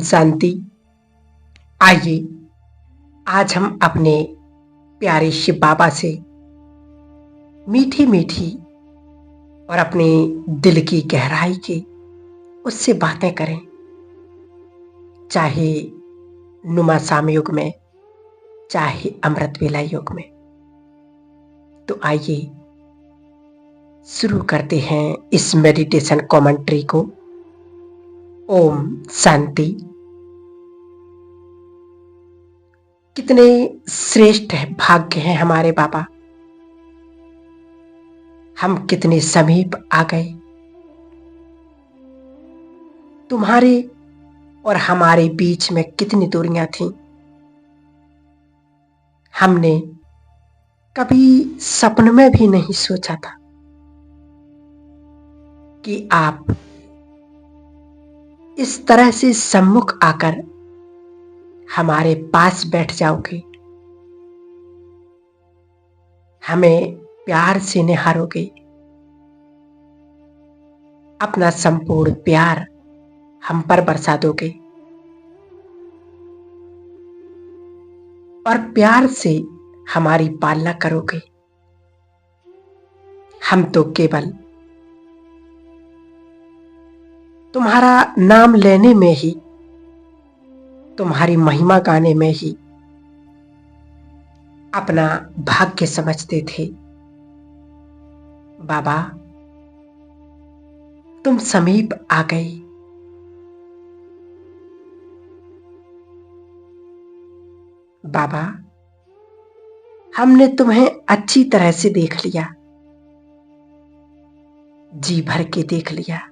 शांति। आइए आज हम अपने प्यारे शिव बाबा से मीठी मीठी और अपने दिल की गहराई की उससे बातें करें, चाहे नुमा शाम युग में, चाहे अमृत वेला युग में। तो आइए शुरू करते हैं इस मेडिटेशन कमेंट्री को। ओम शांति। कितने श्रेष्ठ भाग्य हैं हमारे बाबा, हम कितने समीप आ गए। तुम्हारे और हमारे बीच में कितनी दूरियां थीं, हमने कभी सपन में भी नहीं सोचा था कि आप इस तरह से सम्मुख आकर हमारे पास बैठ जाओगे, हमें प्यार से निहारोगे, अपना संपूर्ण प्यार हम पर बरसा दोगे और प्यार से हमारी पालना करोगे। हम तो केवल तुम्हारा नाम लेने में ही, तुम्हारी महिमा गाने में ही अपना भाग्य समझते थे। बाबा, तुम समीप आ गए। बाबा, हमने तुम्हें अच्छी तरह से देख लिया, जी भर के देख लिया।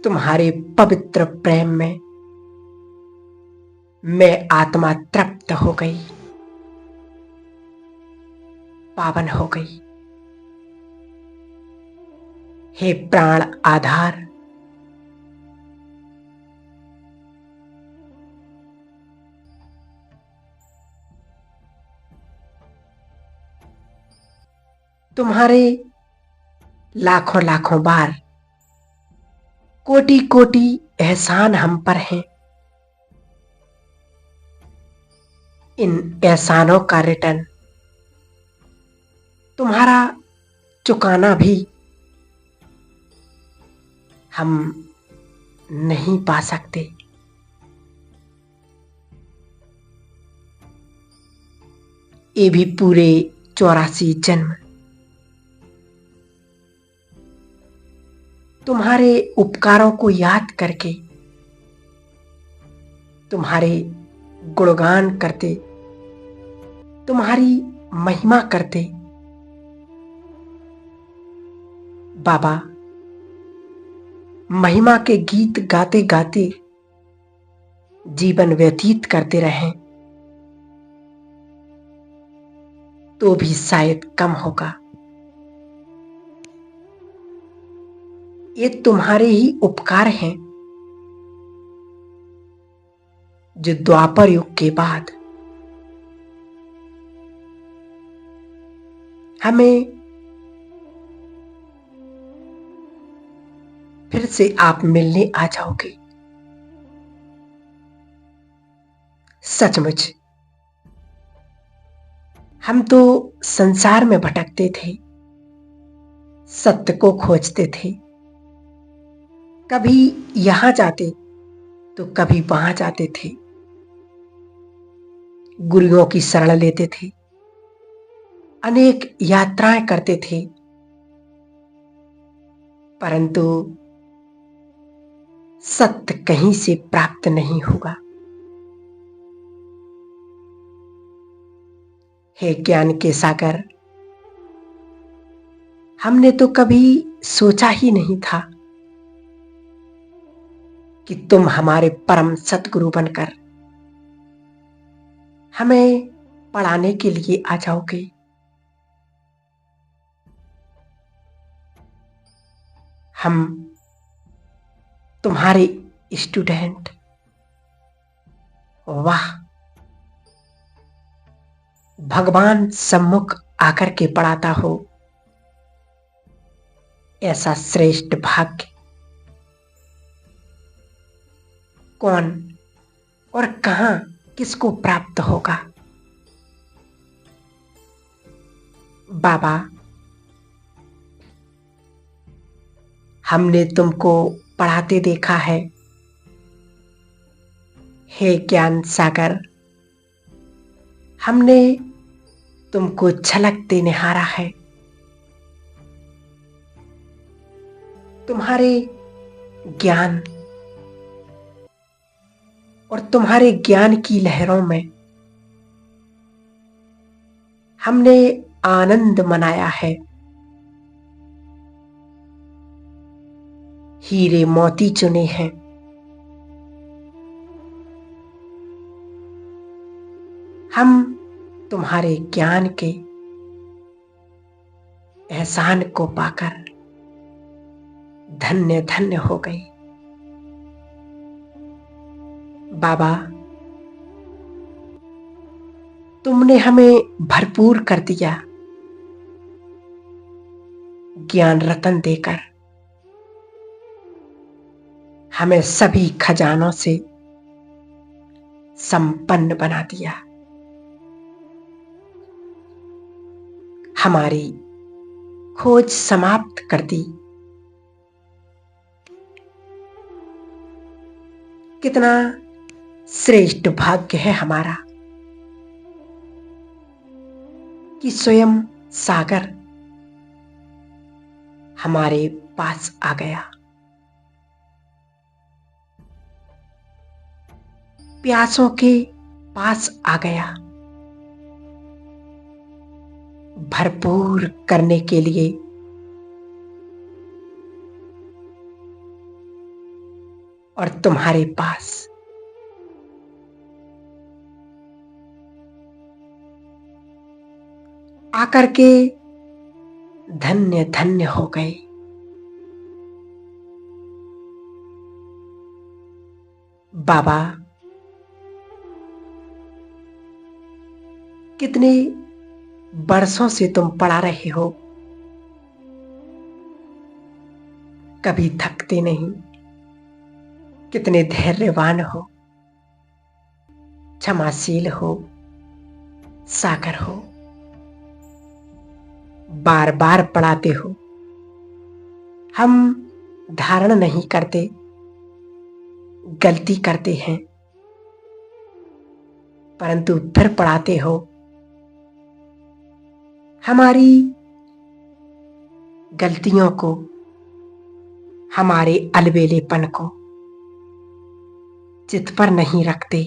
तुम्हारे पवित्र प्रेम में मैं आत्मा तृप्त हो गई, पावन हो गई। हे प्राण आधार, तुम्हारे लाखों लाखों बार कोटि कोटि एहसान हम पर हैं। इन एहसानों का रिटर्न तुम्हारा चुकाना भी हम नहीं पा सकते। ये भी पूरे 84 जन्म तुम्हारे उपकारों को याद करके, तुम्हारे गुणगान करते, तुम्हारी महिमा करते बाबा, महिमा के गीत गाते गाते जीवन व्यतीत करते रहें तो भी शायद कम होगा। ये तुम्हारे ही उपकार हैं जो द्वापर युग के बाद हमें फिर से आप मिलने आ जाओगे। सचमुच हम तो संसार में भटकते थे, सत्य को खोजते थे, कभी यहां जाते तो कभी वहां जाते थे, गुरुओं की शरण लेते थे, अनेक यात्राएं करते थे, परंतु सत्य कहीं से प्राप्त नहीं हुआ। हे ज्ञान के सागर, हमने तो कभी सोचा ही नहीं था कि तुम हमारे परम सतगुरु बनकर हमें पढ़ाने के लिए आ जाओगे। हम तुम्हारे स्टूडेंट, वाह, भगवान सम्मुख आकर के पढ़ाता हो, ऐसा श्रेष्ठ भाग्य कौन और कहां किसको प्राप्त होगा। बाबा, हमने तुमको पढ़ाते देखा है। हे ज्ञान सागर, हमने तुमको झलकते निहारा है। तुम्हारे ज्ञान और तुम्हारे ज्ञान की लहरों में हमने आनंद मनाया है। हीरे मोती चुने हैं। हम तुम्हारे ज्ञान के एहसान को पाकर धन्य धन्य हो गए। बाबा, तुमने हमें भरपूर कर दिया ज्ञान रतन देकर। हमें सभी खजानों से संपन्न बना दिया। हमारी खोज समाप्त कर दी। कितना श्रेष्ठ भाग्य है हमारा कि स्वयं सागर हमारे पास आ गया। प्यासों के पास आ गया, भरपूर करने के लिए। और तुम्हारे पास आकर के धन्य धन्य हो गए। बाबा, कितने बरसों से तुम पढ़ा रहे हो, कभी थकते नहीं। कितने धैर्यवान हो, क्षमाशील हो, सागर हो। बार बार पढ़ाते हो। हम धारण नहीं करते, गलती करते हैं, परंतु फिर पढ़ाते हो। हमारी गलतियों को, हमारे अलबेलेपन को चित पर नहीं रखते।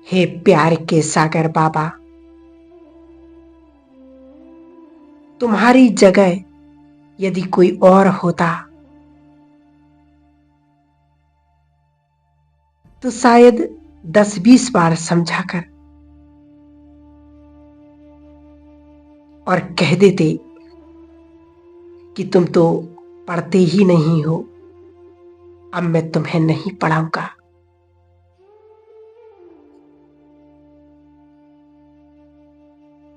हे प्यार के सागर बाबा, तुम्हारी जगह यदि कोई और होता तो शायद 10-20 बार समझाकर और कह देते कि तुम तो पढ़ते ही नहीं हो, अब मैं तुम्हें नहीं पढ़ाऊंगा।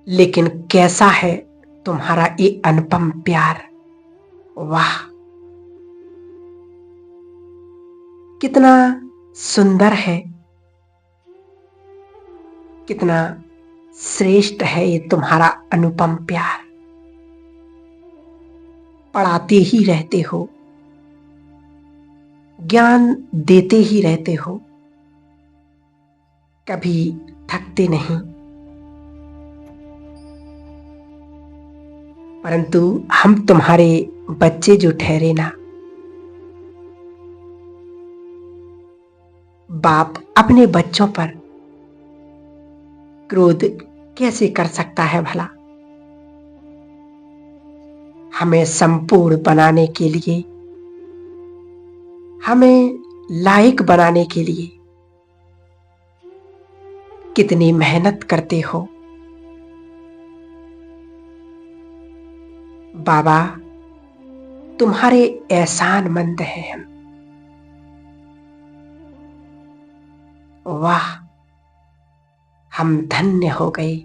लेकिन कैसा है तुम्हारा ये अनुपम प्यार। वाह, कितना सुंदर है, कितना श्रेष्ठ है ये तुम्हारा अनुपम प्यार। पढ़ाते ही रहते हो, ज्ञान देते ही रहते हो, कभी थकते नहीं। परंतु हम तुम्हारे बच्चे जो ठहरे ना, बाप अपने बच्चों पर क्रोध कैसे कर सकता है भला। हमें संपूर्ण बनाने के लिए, हमें लायक बनाने के लिए कितनी मेहनत करते हो। बाबा, तुम्हारे एहसानमंद हैं हम। वाह, हम धन्य हो गए।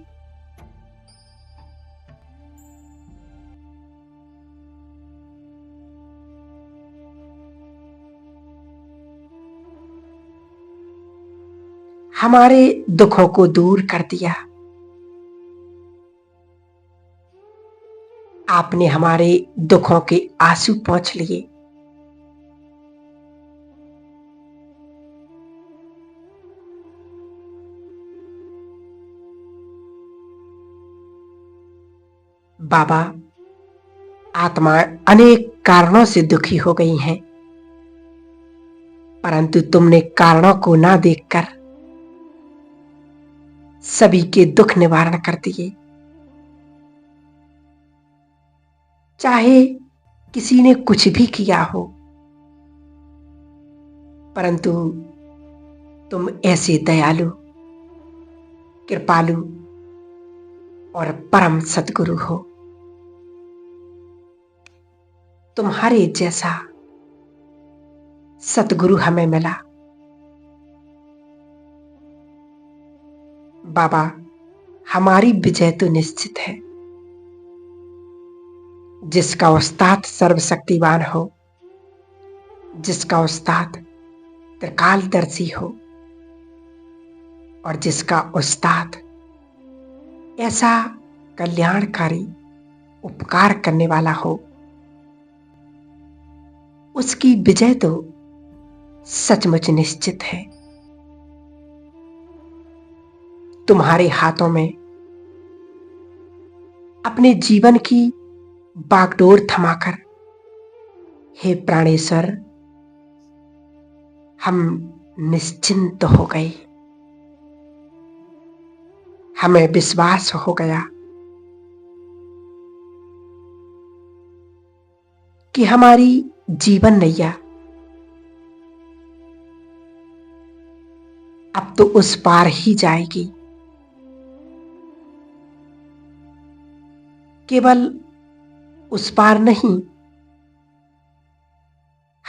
हमारे दुखों को दूर कर दिया। आपने हमारे दुखों के आंसू पोंछ लिए। बाबा, आत्माएं अनेक कारणों से दुखी हो गई हैं, परंतु तुमने कारणों को ना देखकर सभी के दुख निवारण कर दिए। चाहे किसी ने कुछ भी किया हो, परंतु तुम ऐसे दयालु, कृपालु और परम सद्गुरु हो। तुम्हारे जैसा सतगुरु हमें मिला। बाबा, हमारी विजय तो निश्चित है। जिसका उस्ताद सर्वशक्तिवान हो, जिसका उस्ताद त्रिकालदर्शी हो और जिसका उस्ताद ऐसा कल्याणकारी उपकार करने वाला हो, उसकी विजय तो सचमुच निश्चित है। तुम्हारे हाथों में अपने जीवन की बागडोर थमाकर, हे प्राणेश्वर, हम निश्चिंत हो गए। हमें विश्वास हो गया कि हमारी जीवन नैया अब तो उस पार ही जाएगी। केवल उस पार नहीं,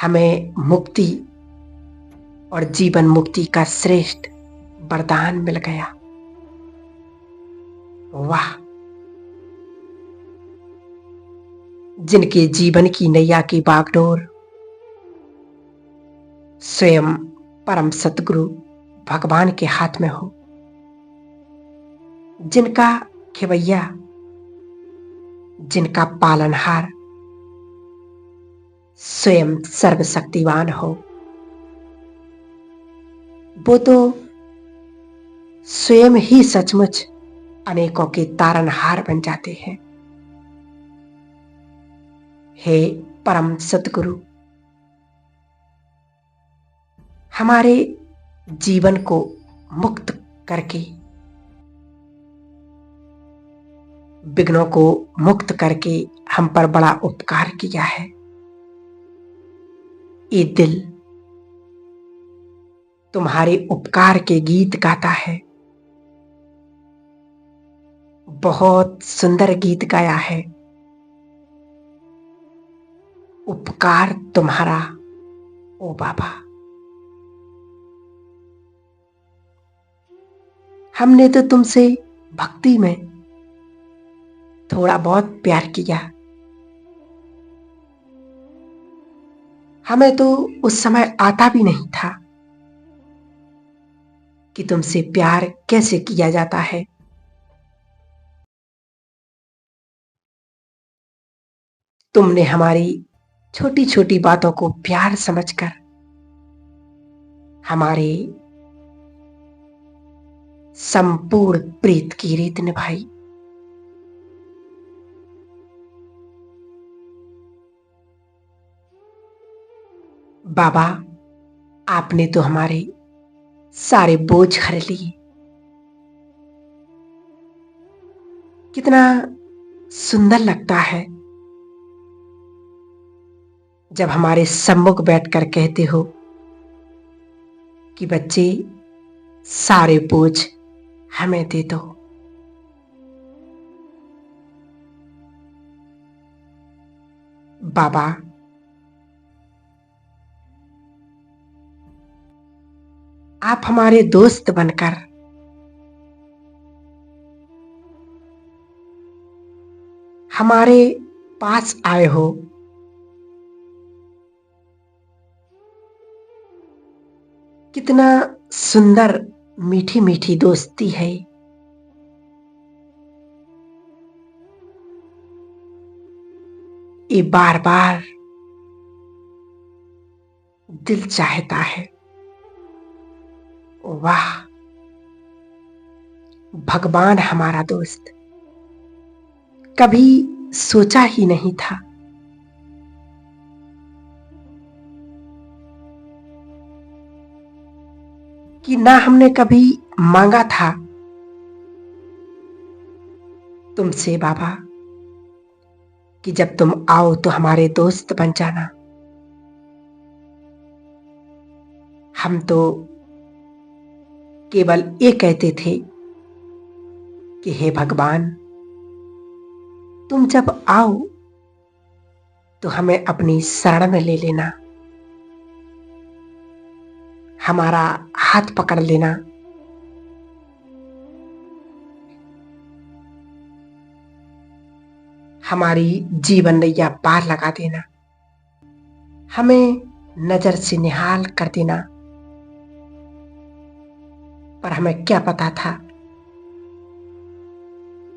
हमें मुक्ति और जीवन मुक्ति का श्रेष्ठ वरदान मिल गया। वाह! जिनके जीवन की नैया की बागडोर स्वयं परम सतगुरु भगवान के हाथ में हो, जिनका खेवैया, जिनका पालनहार स्वयं सर्वशक्तिवान हो, वो तो स्वयं ही सचमुच अनेकों के तारनहार बन जाते हैं। हे परम सद्गुरु, हमारे जीवन को मुक्त करके, विघ्नों को मुक्त करके हम पर बड़ा उपकार किया है। ये दिल तुम्हारे उपकार के गीत गाता है। बहुत सुंदर गीत गाया है। उपकार तुम्हारा ओ बाबा। हमने तो तुमसे भक्ति में थोड़ा बहुत प्यार किया। हमें तो उस समय आता भी नहीं था कि तुमसे प्यार कैसे किया जाता है। तुमने हमारी छोटी छोटी बातों को प्यार समझकर हमारे संपूर्ण प्रीत की रीत निभाई। बाबा, आपने तो हमारे सारे बोझ हर लिए। कितना सुंदर लगता है जब हमारे सम्मुख बैठकर कहते हो कि बच्चे, सारे बोझ हमें दे दो। बाबा, आप हमारे दोस्त बनकर हमारे पास आए हो। कितना सुंदर मीठी मीठी दोस्ती है। ये बार बार दिल चाहता है। वाह, भगवान हमारा दोस्त। कभी सोचा ही नहीं था कि ना हमने कभी मांगा था तुमसे बाबा कि जब तुम आओ तो हमारे दोस्त बन जाना। हम तो केवल ये कहते थे कि हे भगवान, तुम जब आओ तो हमें अपनी शरण में ले लेना, हमारा हाथ पकड़ लेना, हमारी जीवन नैया पार लगा देना, हमें नजर से निहाल कर देना। पर हमें क्या पता था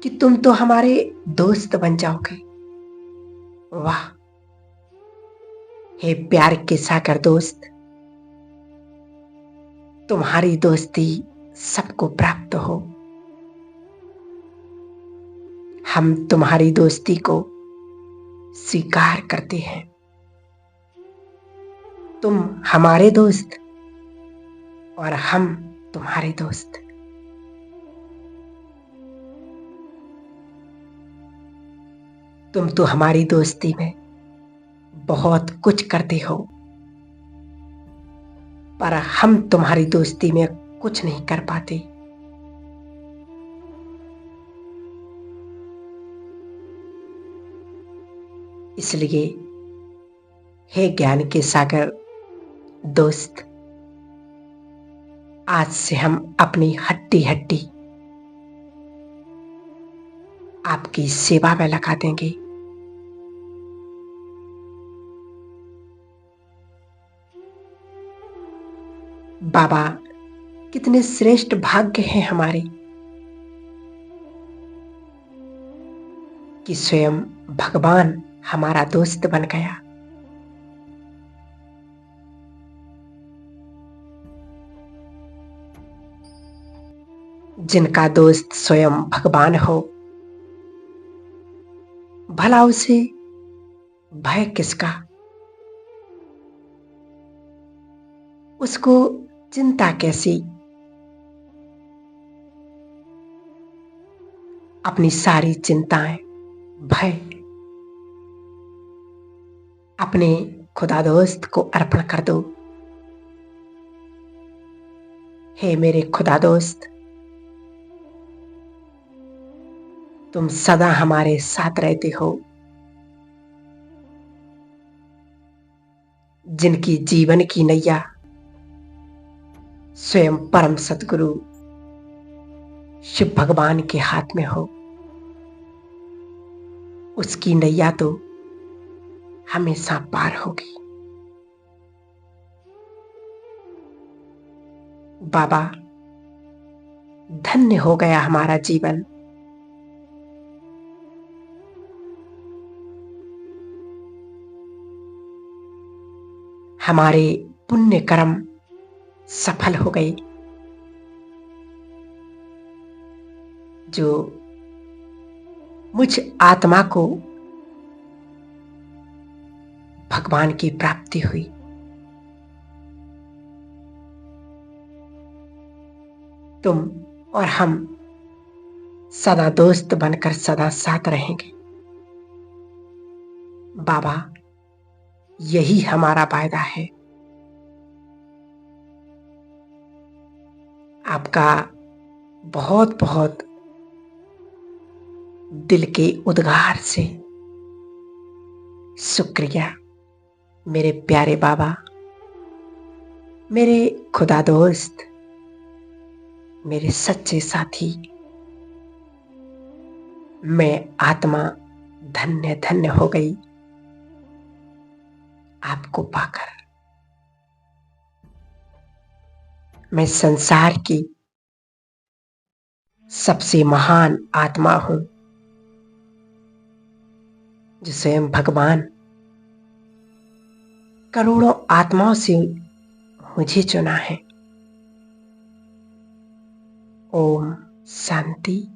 कि तुम तो हमारे दोस्त बन जाओगे। वाह, हे प्यार के सागर दोस्त, तुम्हारी दोस्ती सबको प्राप्त हो। हम तुम्हारी दोस्ती को स्वीकार करते हैं। तुम हमारे दोस्त और हम तुम्हारे दोस्त। तुम तो हमारी दोस्ती में बहुत कुछ करते हो, पर हम तुम्हारी दोस्ती में कुछ नहीं कर पाते। इसलिए हे ज्ञान के सागर दोस्त, आज से हम अपनी हड्डी हड्डी आपकी सेवा में लगा देंगे। बाबा, कितने श्रेष्ठ भाग्य हैं हमारे कि स्वयं भगवान हमारा दोस्त बन गया। जिनका दोस्त स्वयं भगवान हो, भला उसे भय किसका? उसको चिंता कैसी? अपनी सारी चिंताएं, भय अपने खुदा दोस्त को अर्पण कर दो। हे मेरे खुदा दोस्त, तुम सदा हमारे साथ रहते हो। जिनकी जीवन की नैया स्वयं परम सतगुरु शिव भगवान के हाथ में हो, उसकी नैया तो हमेशा पार होगी। बाबा, धन्य हो गया हमारा जीवन। हमारे पुण्य कर्म सफल हो गए। जो मुझ आत्मा को भगवान की प्राप्ति हुई, तुम और हम सदा दोस्त बनकर सदा साथ रहेंगे। बाबा, यही हमारा वायदा है। आपका बहुत बहुत दिल के उद्गार से शुक्रिया मेरे प्यारे बाबा, मेरे खुदा दोस्त, मेरे सच्चे साथी। मैं आत्मा धन्य धन्य हो गई आपको पाकर। मैं संसार की सबसे महान आत्मा हूं, जो स्वयं भगवान करोड़ों आत्माओं से मुझे चुना है। ओम शांति।